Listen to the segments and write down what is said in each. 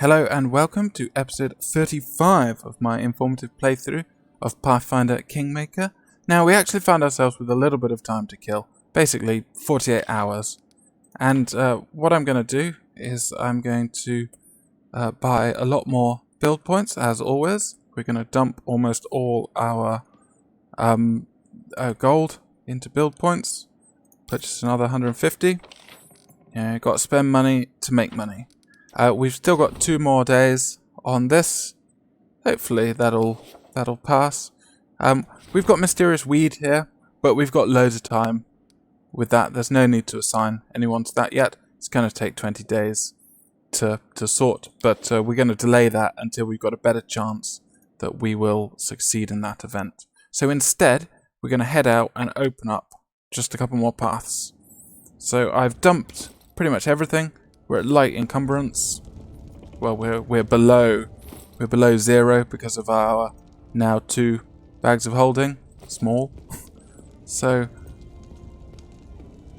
Hello and welcome to episode 35 of my informative playthrough of Pathfinder Kingmaker. Now, we actually found ourselves with a little bit of time to kill, basically 48 hours. And what I'm going to do is I'm going to buy a lot more build points, as always. We're going to dump almost all our gold into build points. Purchase another 150. Yeah, got to spend money to make money. We've still got 2 more days on this. Hopefully that'll pass. We've got mysterious weed here, but we've got loads of time with that. There's no need to assign anyone to that yet. It's going to take 20 days to sort, but we're going to delay that until we've got a better chance that we will succeed in that event. So instead, we're going to head out and open up just a couple more paths. So I've dumped pretty much everything. We're at light encumbrance. Well, we're below 0 because of our now 2 bags of holding. Small. So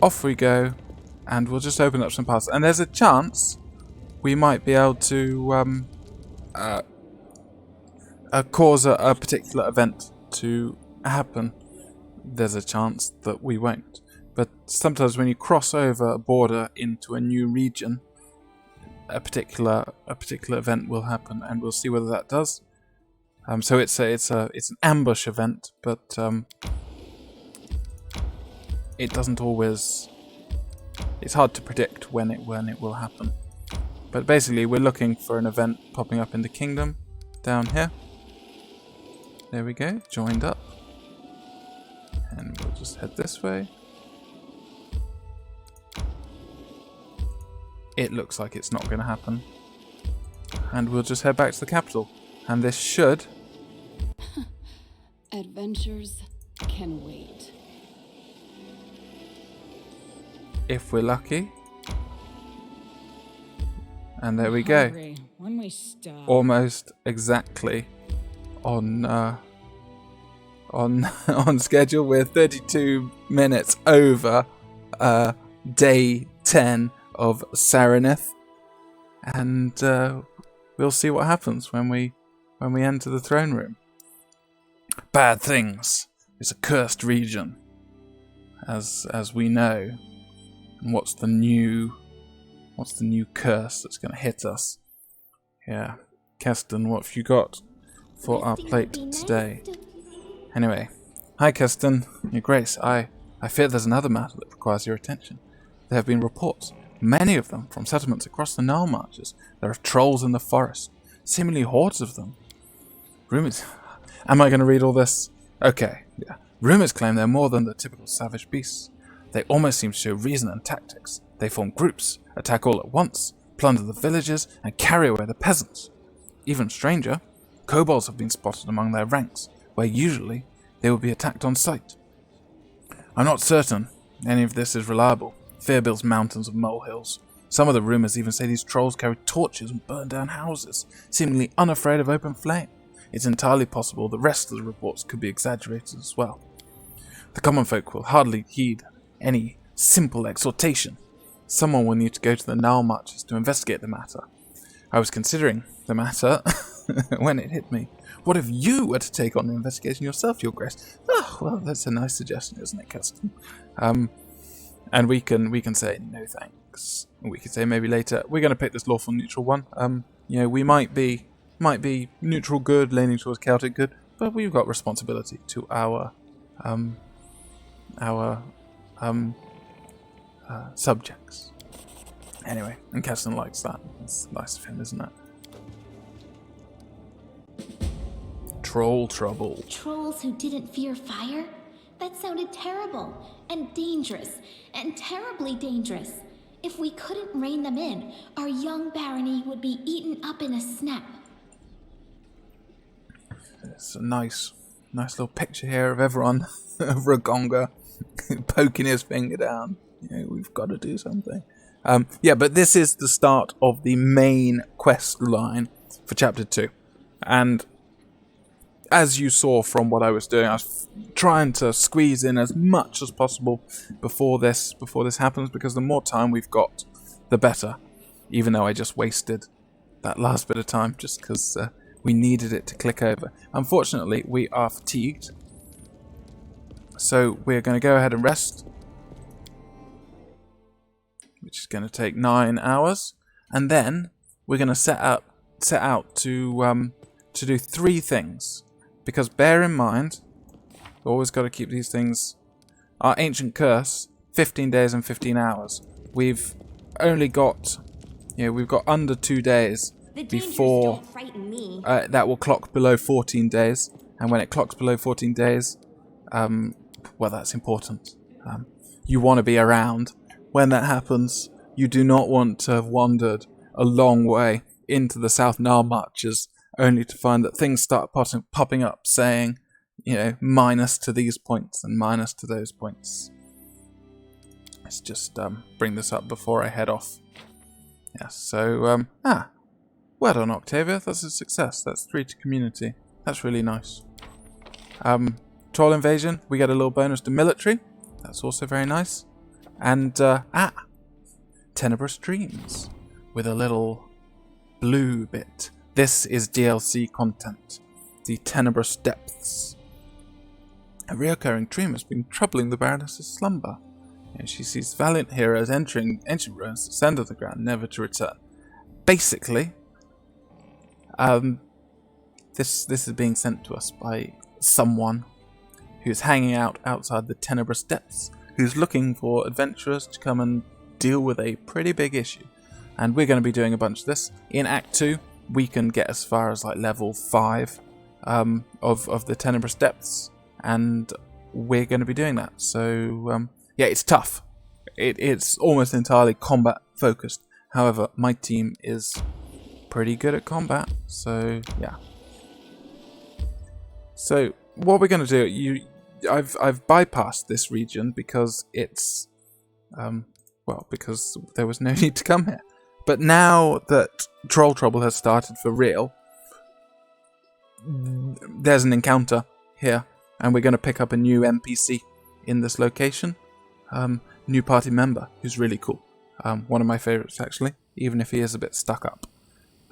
off we go, and we'll just open up some paths. And there's a chance we might be able to cause a particular event to happen. There's a chance that we won't. But sometimes when you cross over a border into a new region, a particular event will happen, and we'll see whether that does. So it's an ambush event, but it doesn't always. It's hard to predict when it will happen. But basically, we're looking for an event popping up in the kingdom down here. There we go, joined up, and we'll just head this way. It looks like it's not going to happen. And we'll just head back to the capital. And this should... Adventures can wait. If we're lucky. And there we go. When we stop. Almost exactly on schedule. We're 32 minutes over day 10 of Saraneth, and we'll see what happens when we enter the throne room. Bad things. It's a cursed region, as we know. And what's the new curse that's going to hit us? Yeah, Keston, what have you got for our plate today? Anyway, hi Keston, Your Grace. I fear there's another matter that requires your attention. There have been reports, many of them from settlements across the Nile marches. There are trolls in the forest, seemingly hordes of them. Rumors... Am I going to read all this? Okay, yeah. Rumors claim they're more than the typical savage beasts. They almost seem to show reason and tactics. They form groups, attack all at once, plunder the villages, and carry away the peasants. Even stranger, kobolds have been spotted among their ranks, where usually they would be attacked on sight. I'm not certain any of this is reliable. Fear builds mountains of molehills. Some of the rumors even say these trolls carry torches and burn down houses, seemingly unafraid of open flame. It's entirely possible the rest of the reports could be exaggerated as well. The common folk will hardly heed any simple exhortation. Someone will need to go to the Nile marches to investigate the matter. I was considering the matter when it hit me. What if you were to take on the investigation yourself, Your Grace? Oh, well, that's a nice suggestion, isn't it, Keston? And we can say no thanks. We could say maybe later. We're going to pick this lawful neutral one. We might be neutral good, leaning towards chaotic good, but we've got responsibility to our subjects. Anyway, and Keston likes that. It's nice of him, isn't it? Troll trouble. Trolls who didn't fear fire? That sounded terrible, and dangerous, and terribly dangerous. If we couldn't rein them in, our young barony would be eaten up in a snap. It's a nice little picture here of everyone over a gonga poking his finger down. We've got to do something. But this is the start of the main quest line for Chapter 2. And as you saw from what I was doing, I was trying to squeeze in as much as possible before this happens, because the more time we've got, the better. Even though I just wasted that last bit of time just because we needed it to click over. Unfortunately, we are fatigued, so we're going to go ahead and rest, which is going to take 9 hours, and then we're going to set out to do 3 things. Because bear in mind, we've always got to keep these things. Our ancient curse, 15 days and 15 hours. We've only got, we've got under 2 days before that will clock below 14 days. And when it clocks below 14 days, well, that's important. You want to be around when that happens. You do not want to have wandered a long way into the South Nile marches only to find that things start popping up saying, minus to these points and minus to those points. Let's just bring this up before I head off. Yeah, so, well done, Octavia. That's a success. That's 3 to community. That's really nice. Troll invasion, we get a little bonus to military. That's also very nice. And, Tenebrous Dreams with a little blue bit. This is DLC content. The Tenebrous Depths. A reoccurring dream has been troubling the Baroness's slumber. She sees valiant heroes entering ancient ruins to send to the ground, never to return. Basically, this is being sent to us by someone who's hanging out outside the Tenebrous Depths, who's looking for adventurers to come and deal with a pretty big issue. And we're going to be doing a bunch of this. In Act 2, we can get as far as like level 5 of the Tenebrous Depths, and we're going to be doing that. So, yeah, it's tough. It's almost entirely combat focused. However, my team is pretty good at combat, so yeah. So, what we're going to do, I've bypassed this region because it's, because there was no need to come here. But now that Troll Trouble has started for real, there's an encounter here, and we're going to pick up a new NPC in this location. New party member who's really cool. One of my favourites, actually, even if he is a bit stuck up.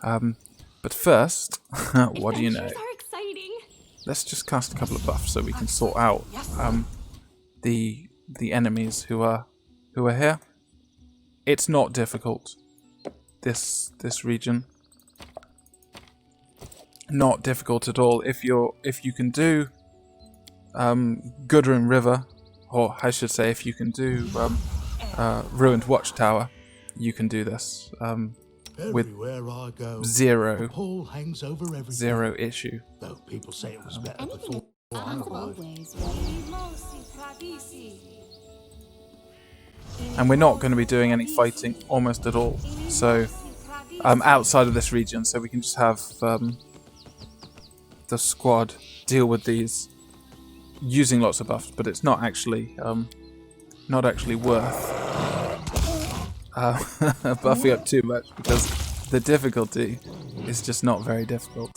But first, what do you know? Let's just cast a couple of buffs so we can sort out the enemies who are here. It's not difficult. This region, not difficult at all. If you can do Gudrun River, or I should say, if you can do Ruined Watchtower, you can do this with zero issue. Though people say it was better before. And we're not going to be doing any fighting almost at all. So outside of this region, so we can just have the squad deal with these using lots of buffs, but it's not actually worth buffing up too much because the difficulty is just not very difficult.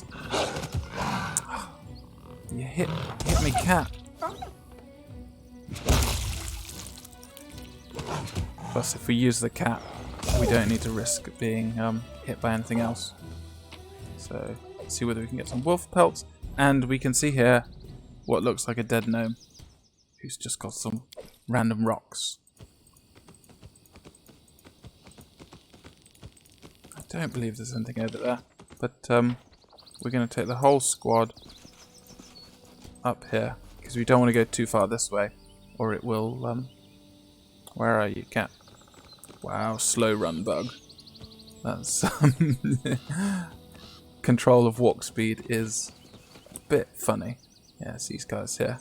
You hit me, cat. Plus, if we use the cat, we don't need to risk being hit by anything else. So, let's see whether we can get some wolf pelts. And we can see here what looks like a dead gnome who's just got some random rocks. I don't believe there's anything over there. But we're going to take the whole squad up here because we don't want to go too far this way or it will... where are you, cat? Wow, slow run bug. That's control of walk speed is a bit funny. Yes, these guys here.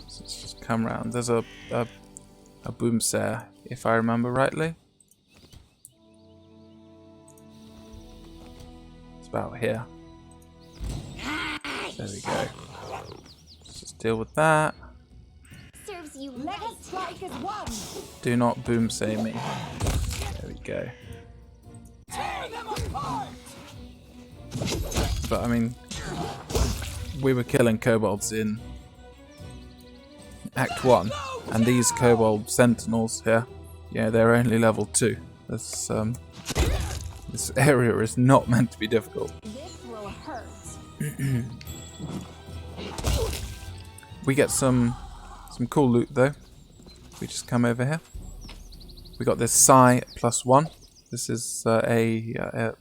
So let's just come round. There's a boomsayer, if I remember rightly. It's about here. There we go. Let's just deal with that. Let us strike as one. Do not boomsay me. There we go. But I mean, we were killing kobolds in Act 1, and these kobold sentinels here, yeah, they're only level 2. There's This area is not meant to be difficult. This will hurt. We get some cool loot though. We just come over here. We got this Psi +1. This is a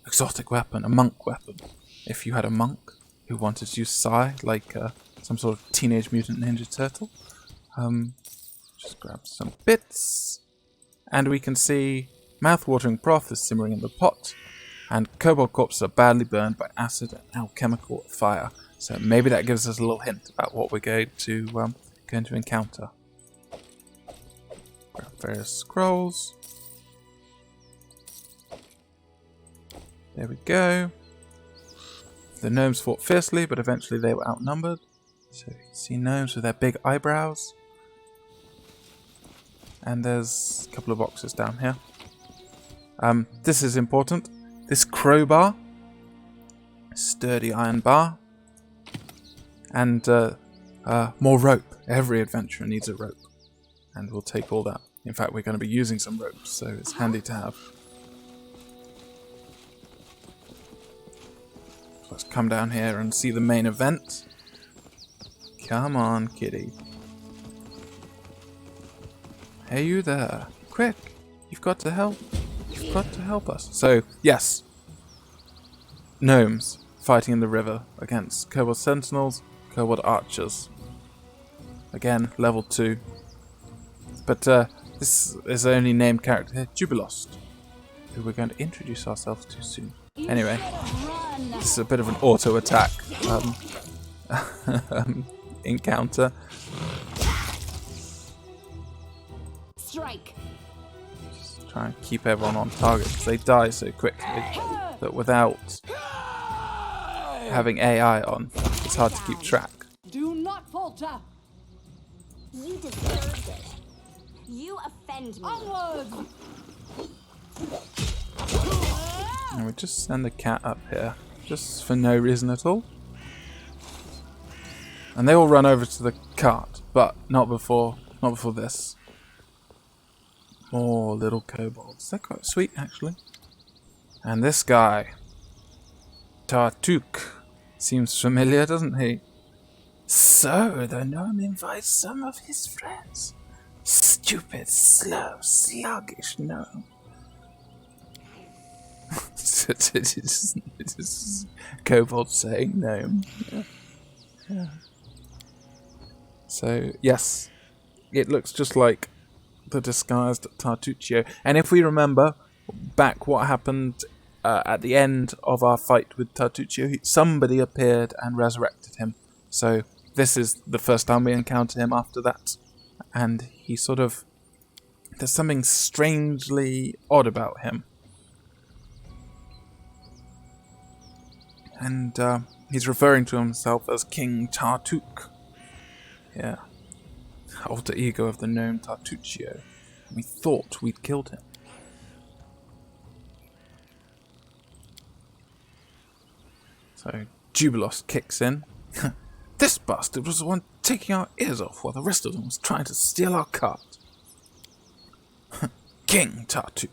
exotic weapon, a monk weapon. If you had a monk who wanted to use Psi, like some sort of Teenage Mutant Ninja Turtle, just grab some bits, and we can see mouth-watering broth is simmering in the pot, and kobold corpses are badly burned by acid and alchemical fire. So maybe that gives us a little hint about what we're going to encounter. Grab various scrolls. There we go. The gnomes fought fiercely, but eventually they were outnumbered. So you can see gnomes with their big eyebrows. And there's a couple of boxes down here. This is important. This crowbar, sturdy iron bar, and more rope. Every adventurer needs a rope, and we'll take all that. In fact, we're going to be using some ropes, so it's handy to have. Let's come down here and see the main event. Come on, kitty. Hey, you there. Quick. You've got to help. You've got to help us. So, yes. Gnomes fighting in the river against kobold sentinels, kobold archers. Again, level 2. But this is the only named character here, Jubilost, who we're going to introduce ourselves to soon. Anyway, this is a bit of an auto attack encounter. Strike. Just try and keep everyone on target because they die so quickly that without having AI on, it's hard to keep track. Do not falter. You deserved it. You offend me. Onward. And we just send the cat up here, just for no reason at all. And they all run over to the cart, but not before this. More little kobolds. They're quite sweet, actually. And this guy, Tartuk, seems familiar, doesn't he? So, the gnome invites some of his friends. Stupid, slow, sluggish gnome. It is kobold saying gnome. Yeah. So, yes, it looks just like the disguised Tartuccio. And if we remember back what happened at the end of our fight with Tartuccio, somebody appeared and resurrected him. So this is the first time we encounter him after that. And he sort of... there's something strangely odd about him. And he's referring to himself as King Tartuk. Yeah. Alter ego of the gnome Tartuccio. We thought we'd killed him. So Jubilost kicks in. This bastard was the one taking our ears off while the rest of them was trying to steal our cart. King Tartuk.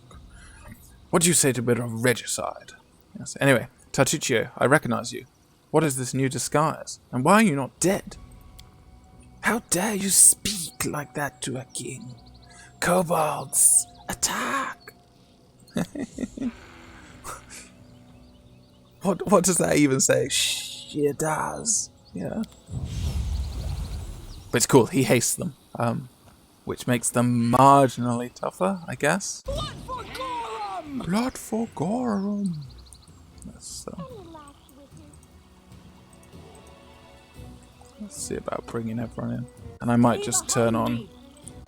What do you say to a bit of regicide? Yes. Anyway, Tartuccio, I recognize you. What is this new disguise? And why are you not dead? How dare you speak like that to a king? Kobolds, attack! What does that even say? She does. Yeah. But it's cool, he hastes them. Which makes them marginally tougher, I guess. Blood for Gorum! Blood for Gorum! Let's see about bringing everyone in. And I might just turn on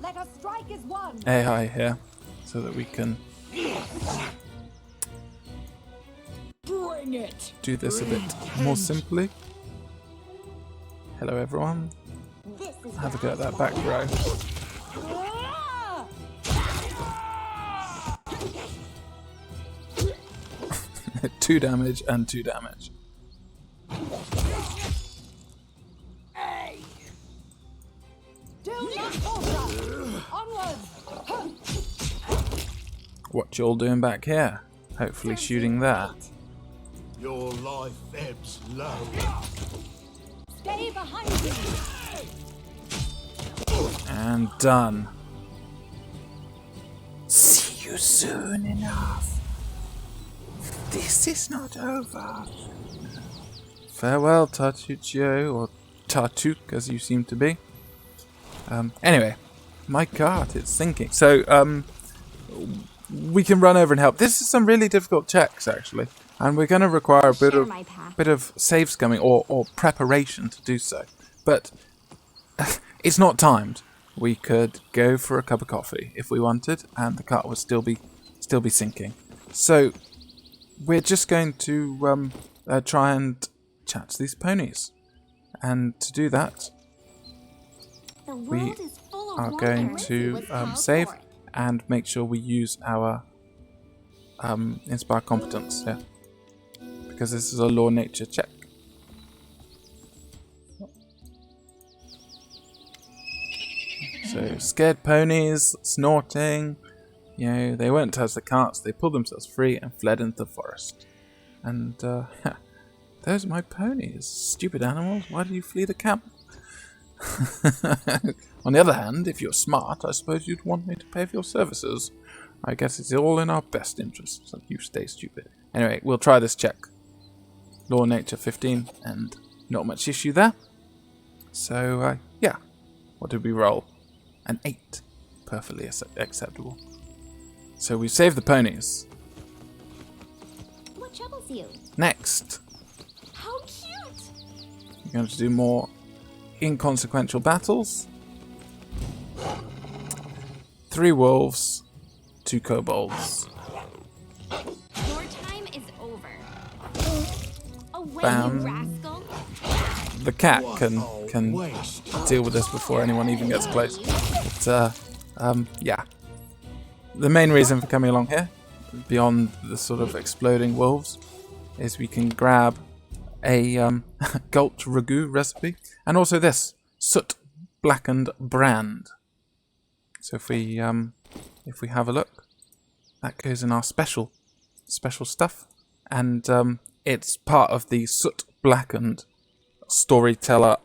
Let us strike as one. AI here so that we can Bring it. do this a bit more simply. Hello everyone. Have a go at that back row. Ah! 2 damage and 2 damage. Do not falter. Onwards. What you all doing back here? hopefully shooting there. Your life ebbs low. Stay behind me. And done. See you soon enough. This is not over. Farewell, Tartuccio, or Tartuk, as you seem to be. Anyway, my cart, it's sinking. So, we can run over and help. This is some really difficult checks, actually. And we're going to require a bit of save scumming or preparation to do so. But it's not timed. We could go for a cup of coffee if we wanted, and the cart would still be sinking. So we're just going to try and chat to these ponies, and to do that, we are going to save and make sure we use our inspire competence here, because this is a law nature check. So, scared ponies, snorting, they won't touch the carts, they pulled themselves free and fled into the forest. And, those are my ponies. Stupid animals, why did you flee the camp? On the other hand, if you're smart, I suppose you'd want me to pay for your services. I guess it's all in our best interests, so you stay stupid. Anyway, we'll try this check. Law nature 15, and not much issue there. So, yeah. What did we roll? An 8. Perfectly acceptable. So we saved the ponies. What troubles you? Next, How cute! we're going to do more inconsequential battles. 3 wolves, 2 kobolds. Your time is over. Away, Bam. you rascal! The cat can deal with this before anyone even gets close. But, yeah. The main reason for coming along here, beyond the sort of exploding wolves, is we can grab a gulch ragu recipe, and also this soot blackened brand. So if we have a look, that goes in our special stuff, and it's part of the soot blackened storyteller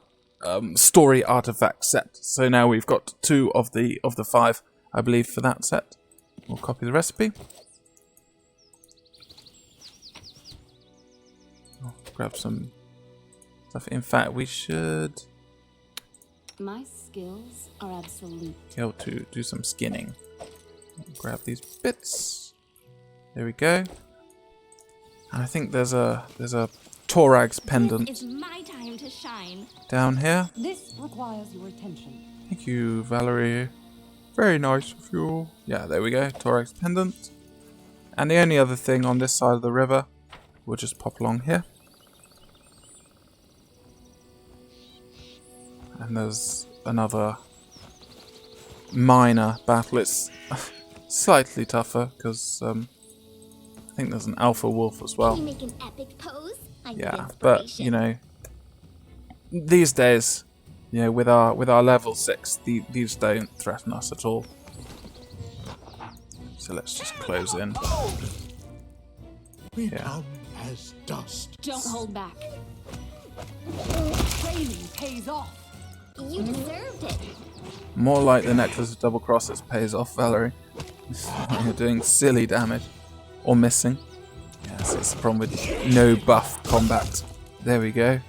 story artifact set. So now we've got 2 of the 5, I believe, for that set. We'll copy the recipe. I'll grab some stuff. In fact, we should My skills are absolute. be able to do some skinning. Grab these bits. There we go. And I think there's a Torag's pendant This is my time to shine. down here. This requires your attention. Thank you, Valerie. Very nice of you. Yeah, there we go. Torag's pendant. And the only other thing on this side of the river, we'll just pop along here. And there's another minor battle. It's slightly tougher because I think there's an alpha wolf as well. Can you make an epic pose? I need Yeah, but inspiration. these days, with our level 6, these don't threaten us at all. So let's just close in. Become as dust. Don't hold back. Training pays off. You deserved it. More like the necklace of double crosses pays off, Valerie. You're doing silly damage. Or missing. Yes, it's the problem with no buff combat. There we go.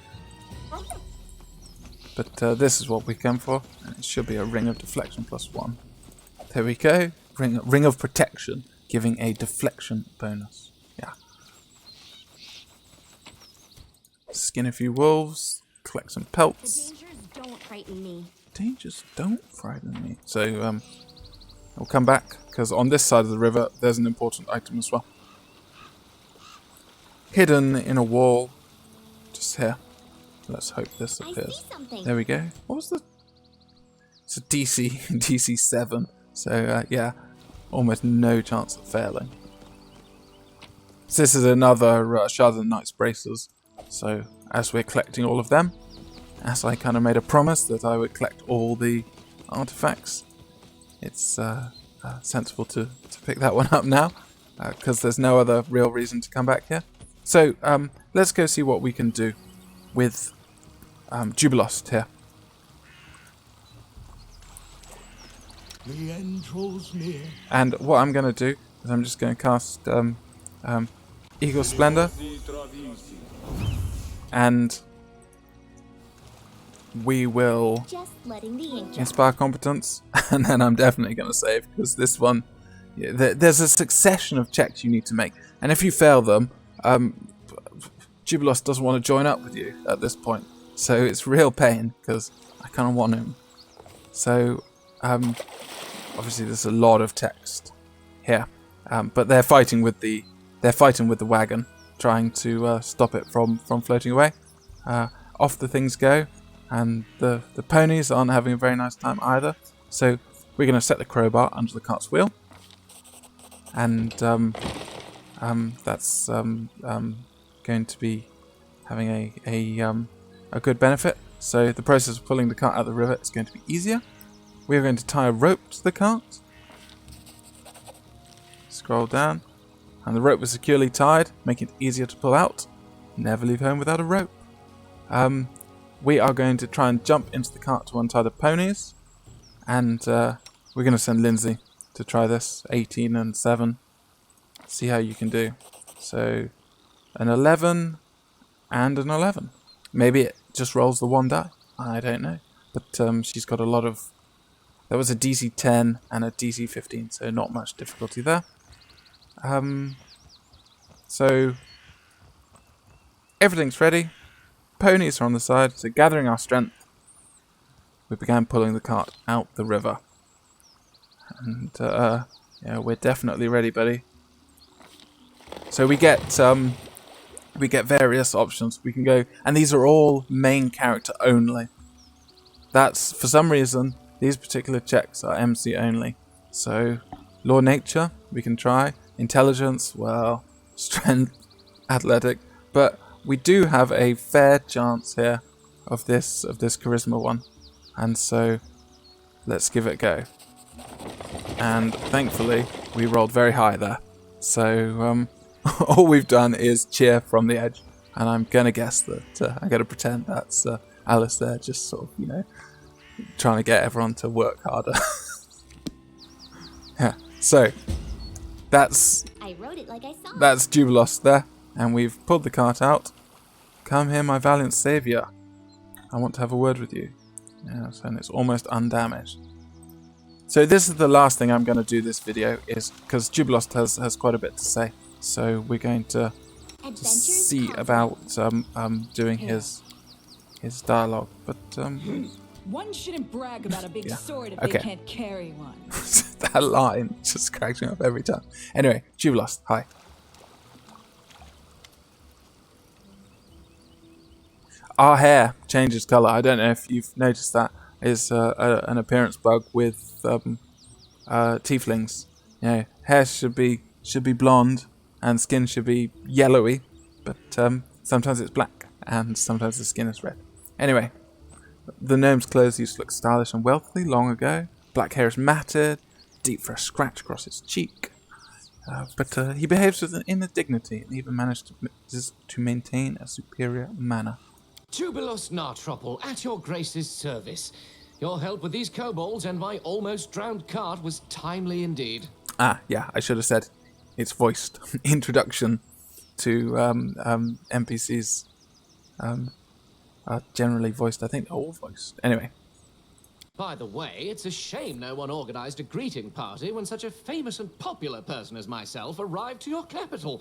But this is what we came for. And it should be a ring of deflection +1. There we go. Ring of protection, giving a deflection bonus. Yeah. Skin a few wolves. Collect some The pelts. dangers don't frighten me. Dangers don't frighten me. So, we'll come back, because on this side of the river, there's an important item as well. Hidden in a wall, just here. Let's hope this I appears. see something. There we go. What was the... It's a DC 7. So, yeah, almost no chance of failing. So this is another Shard of the Knight's Braces. So, as we're collecting all of them, as I kind of made a promise that I would collect all the artifacts, it's sensible to pick that one up now. because there's no other real reason to come back here. So let's go see what we can do with Jubilost here. The end draws near. And what I'm going to do is I'm just going to cast Eagle Splendor, and we will Just letting the ink dry. Inspire Competence, and then I'm definitely going to save, because this one, there's a succession of checks you need to make, and if you fail them, Jubilost doesn't want to join up with you at this point, so it's real pain, because I kind of want him. So obviously there's a lot of text here, but they're fighting with the wagon, trying to stop it from floating away. Off the things go, and the ponies aren't having a very nice time either. So we're going to set the crowbar under the cart's wheel, and that's going to be having a good benefit. So the process of pulling the cart out of the river is going to be easier. We're going to tie a rope to the cart. Scroll down, and the rope was securely tied, making it easier to pull out. Never leave home without a rope. We are going to try and jump into the cart to untie the ponies, and we're going to send Lindsay to try this. 18 and 7. See how you can do. So an 11 and an 11. Maybe it just rolls the one die. I don't know. But she's got a lot of... That was a DC 10 and a DC 15, so not much difficulty there. So everything's ready. Ponies are on the side, so gathering our strength, we began pulling the cart out the river. And yeah, we're definitely ready, buddy. So we get various options. We can go, and these are all main character only. That's, for some reason, these particular checks are MC only. So Law Nature, we can try. Intelligence, well, Strength, Athletic, but we do have a fair chance here of this Charisma one, and so let's give it a go. And thankfully, we rolled very high there. So all we've done is cheer from the edge, and I'm gonna guess that I'm gonna pretend that's Alice there, just sort of, trying to get everyone to work harder. Yeah. So I wrote it like I saw it. that's Jubilost there, and we've pulled the cart out. Come here, my valiant saviour. I want to have a word with you. Yes, and it's almost undamaged. So this is the last thing I'm going to do this video, is because Jubilost has quite a bit to say. So we're going to see about doing his dialogue. But One shouldn't brag about a big Yeah. sword if Okay. they can't carry one. that line just cracks me up every time. Anyway, Jubilost, hi. Our hair changes colour. I don't know if you've noticed that. It's an appearance bug with tieflings. Hair should be blonde and skin should be yellowy, but sometimes it's black and sometimes the skin is red. Anyway, the gnome's clothes used to look stylish and wealthy long ago. Black hair is matted, deep fresh scratch across his cheek. But he behaves with an inner dignity and even managed to maintain a superior manner. Jubilost Nartropple, at your grace's service. Your help with these kobolds and my almost drowned cart was timely indeed. Ah, yeah, I should have said it's voiced. Introduction to NPCs are generally voiced. I think they're all voiced. Anyway. By the way, it's a shame no one organized a greeting party when such a famous and popular person as myself arrived to your capital.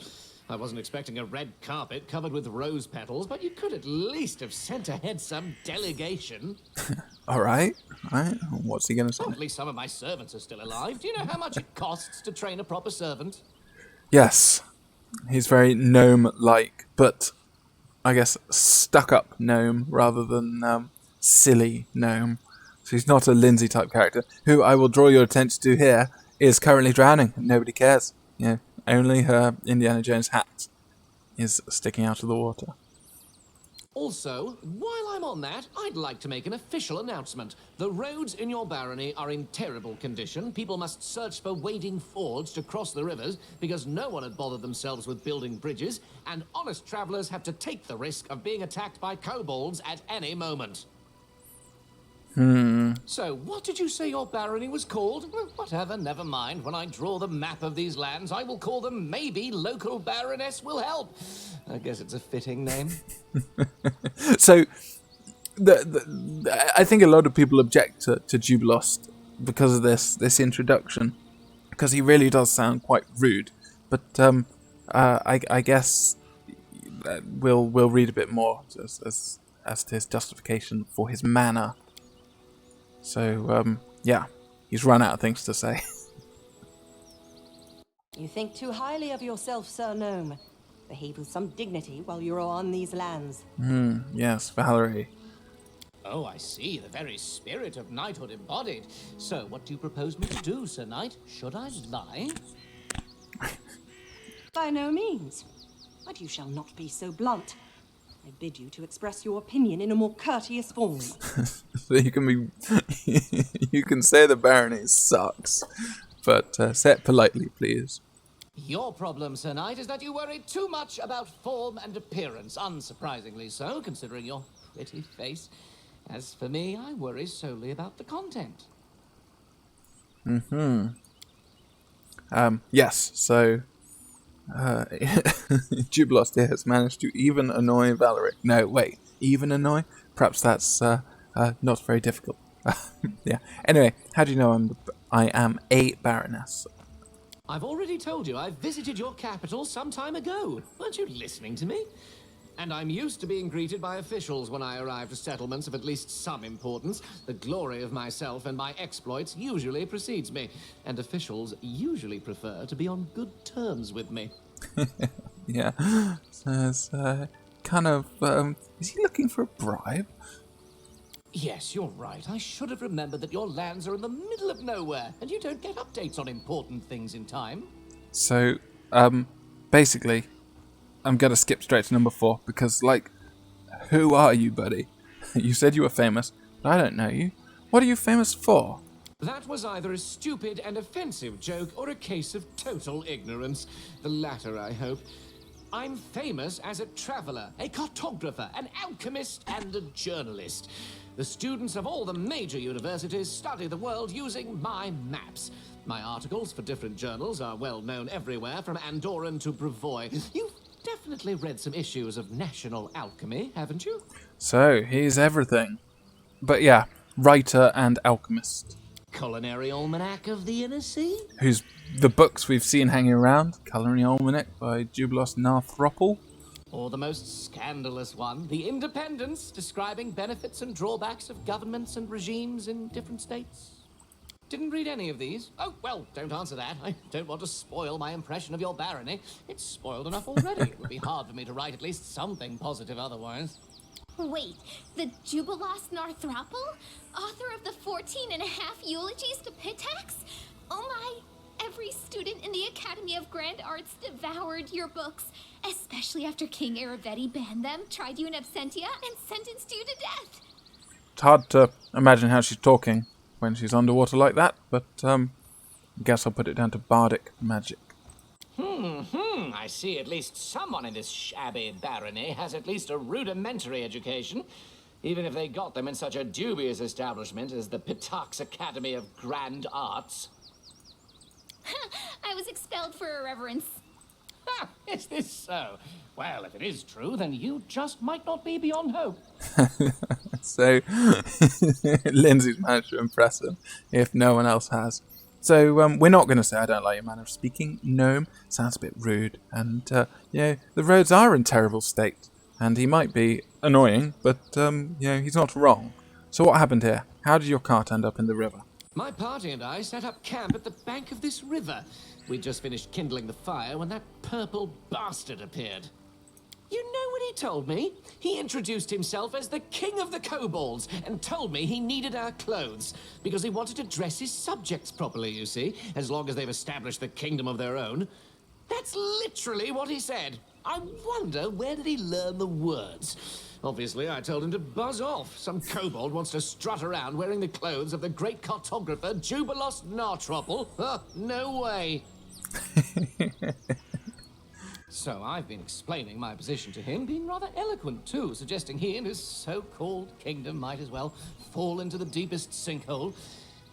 I wasn't expecting a red carpet covered with rose petals, but you could at least have sent ahead some delegation. All right. What's he going to say? Well, at least some of my servants are still alive. Do you know how much it costs to train a proper servant? Yes. He's very gnome-like, but I guess stuck-up gnome rather than silly gnome. So he's not a Lindsay-type character, who I will draw your attention to here is currently drowning. Nobody cares. Only her Indiana Jones hat is sticking out of the water. Also, while I'm on that, I'd like to make an official announcement. The roads in your barony are in terrible condition. People must search for wading fords to cross the rivers because no one had bothered themselves with building bridges, and honest travelers have to take the risk of being attacked by kobolds at any moment. So, what did you say your barony was called? Well, whatever, never mind. When I draw the map of these lands, I will call them Maybe Local Baroness Will Help. I guess it's a fitting name. So, I think a lot of people object to Jubilost because of this introduction, because he really does sound quite rude. But I guess we'll read a bit more as to his justification for his manner. So, yeah, he's run out of things to say. You think too highly of yourself, Sir Gnome. Behave with some dignity while you're on these lands. Yes, Valerie. Oh, I see. The very spirit of knighthood embodied. So, what do you propose me to do, Sir Knight? Should I lie? By no means. But you shall not be so blunt. I bid you to express your opinion in a more courteous form. So you can say the barony sucks, but say it politely, please. Your problem, Sir Knight, is that you worry too much about form and appearance. Unsurprisingly so, considering your pretty face. As for me, I worry solely about the content. Yes, so Jubilost here has managed to even annoy Valerie. No, wait, even annoy? Perhaps that's not very difficult. Yeah. Anyway, how do you know I am a baroness? I've already told you I visited your capital some time ago. Weren't you listening to me? And I'm used to being greeted by officials when I arrive to settlements of at least some importance. The glory of myself and my exploits usually precedes me, and officials usually prefer to be on good terms with me. Yeah. So it's kind of... is he looking for a bribe? Yes, you're right. I should have remembered that your lands are in the middle of nowhere, and you don't get updates on important things in time. So, basically, I'm going to skip straight to number 4, because, like, who are you, buddy? You said you were famous, but I don't know you. What are you famous for? That was either a stupid and offensive joke or a case of total ignorance. The latter, I hope. I'm famous as a traveler, a cartographer, an alchemist, and a journalist. The students of all the major universities study the world using my maps. My articles for different journals are well known everywhere, from Andorran to Brevoy. You've definitely read some issues of National Alchemy, haven't you? So, he's everything. But yeah, writer and alchemist. Culinary Almanac of the Inner Sea? Who's the books we've seen hanging around? Culinary Almanac by Jubilost Narthropple. Or the most scandalous one, The Independence, describing benefits and drawbacks of governments and regimes in different states. Didn't read any of these. Oh, well, don't answer that. I don't want to spoil my impression of your barony. It's spoiled enough already. It would be hard for me to write at least something positive otherwise. Wait, the Jubilost Narthropple? Author of the 14 and a half eulogies to Pitax? Oh my, every student in the Academy of Grand Arts devoured your books, especially after King Aravetti banned them, tried you in absentia, and sentenced you to death. It's hard to imagine how she's talking when she's underwater like that, but I guess I'll put it down to bardic magic. I see at least someone in this shabby barony has at least a rudimentary education, even if they got them in such a dubious establishment as the Pitax Academy of Grand Arts. I was expelled for irreverence. Ah, is this so? Well, if it is true, then you just might not be beyond hope. So, Lindsay's managed to impress him, if no one else has. So, we're not going to say I don't like your manner of speaking, gnome. Sounds a bit rude. And, the roads are in terrible state. And he might be annoying, but, he's not wrong. So what happened here? How did your cart end up in the river? My party and I set up camp at the bank of this river. We'd just finished kindling the fire when that purple bastard appeared. You know what he told me? He introduced himself as the King of the Kobolds and told me he needed our clothes because he wanted to dress his subjects properly, you see, as long as they've established the kingdom of their own. That's literally what he said. I wonder, where did he learn the words? Obviously, I told him to buzz off. Some kobold wants to strut around wearing the clothes of the great cartographer Jubilost Nartropple. No way. So I've been explaining my position to him, being rather eloquent too, suggesting he and his so-called kingdom might as well fall into the deepest sinkhole.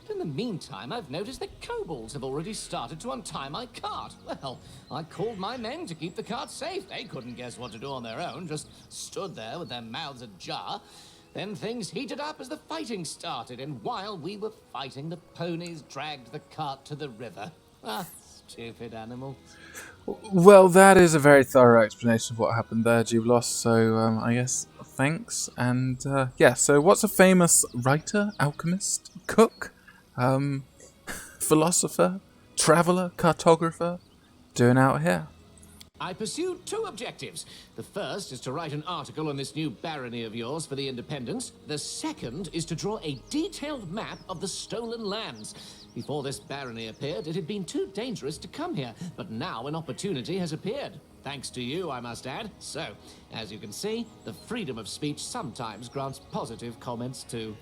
But in the meantime, I've noticed that kobolds have already started to untie my cart. Well, I called my men to keep the cart safe. They couldn't guess what to do on their own, just stood there with their mouths ajar. Then things heated up as the fighting started, and while we were fighting, the ponies dragged the cart to the river. Stupid animal. Well, that is a very thorough explanation of what happened there, Jubilost. So, I guess thanks. And yeah, so what's a famous writer, alchemist, cook, philosopher, traveller, cartographer doing out here? I pursued two objectives. The first is to write an article on this new barony of yours for the Independent. The second is to draw a detailed map of the stolen lands. Before this barony appeared, it had been too dangerous to come here, but now an opportunity has appeared. Thanks to you, I must add. So, as you can see, the freedom of speech sometimes grants positive comments too.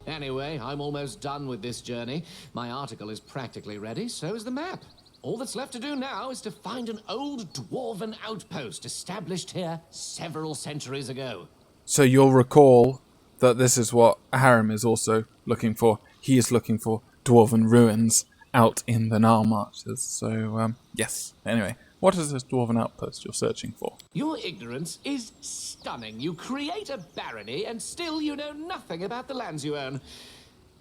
Anyway, I'm almost done with this journey. My article is practically ready, so is the map. All that's left to do now is to find an old dwarven outpost established here several centuries ago. So you'll recall that this is what Harrim is also looking for. He is looking for dwarven ruins out in the Nile Marches. So, yes. Anyway, what is this dwarven outpost you're searching for? Your ignorance is stunning. You create a barony and still you know nothing about the lands you own.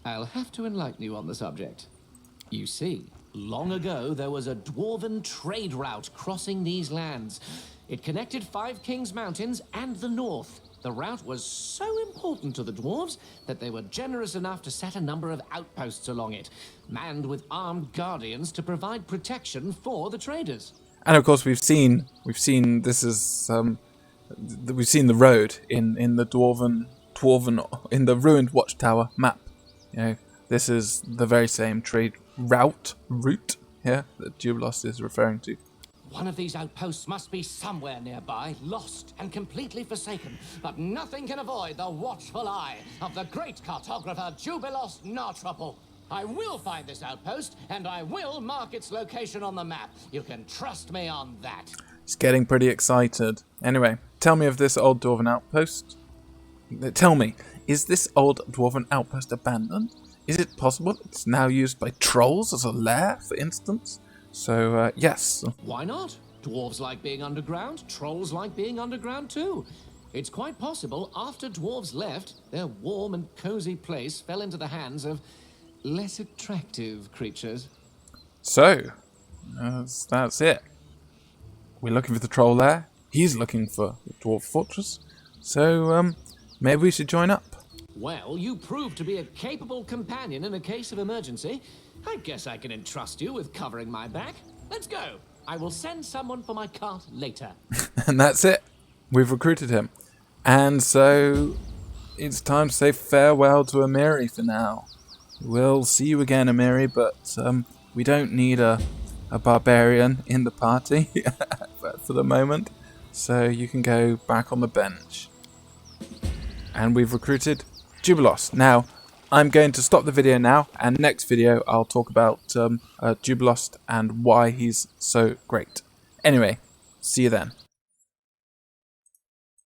I'll have to enlighten you on the subject. You see, long ago there was a dwarven trade route crossing these lands. It connected Five Kings Mountains and the north. The route was so important to the dwarves that they were generous enough to set a number of outposts along it, manned with armed guardians to provide protection for the traders. And of course, we've seen this is we've seen the road in the dwarven in the ruined watchtower map. You know, this is the very same trade route here that Jubilost is referring to. One of these outposts must be somewhere nearby, lost and completely forsaken, but nothing can avoid the watchful eye of the great cartographer Jubilost Nartropple. I will find this outpost, and I will mark its location on the map. You can trust me on that. He's getting pretty excited. Anyway, tell me of this old dwarven outpost. Tell me, is this old dwarven outpost abandoned? Is it possible it's now used by trolls as a lair, for instance? So, yes. Why not? Dwarves like being underground, trolls like being underground too. It's quite possible after dwarves left, their warm and cozy place fell into the hands of less attractive creatures. So, that's it. We're looking for the troll lair. He's looking for the dwarf fortress. So, maybe we should join up. Well, you proved to be a capable companion in a case of emergency. I guess I can entrust you with covering my back. Let's go. I will send someone for my cart later. And that's it. We've recruited him. And so it's time to say farewell to Amiri for now. We'll see you again, Amiri, but we don't need a barbarian in the party for the moment. So you can go back on the bench. And we've recruited Jubilost. Now, I'm going to stop the video now, and next video I'll talk about Jubilost and why he's so great. Anyway, see you then.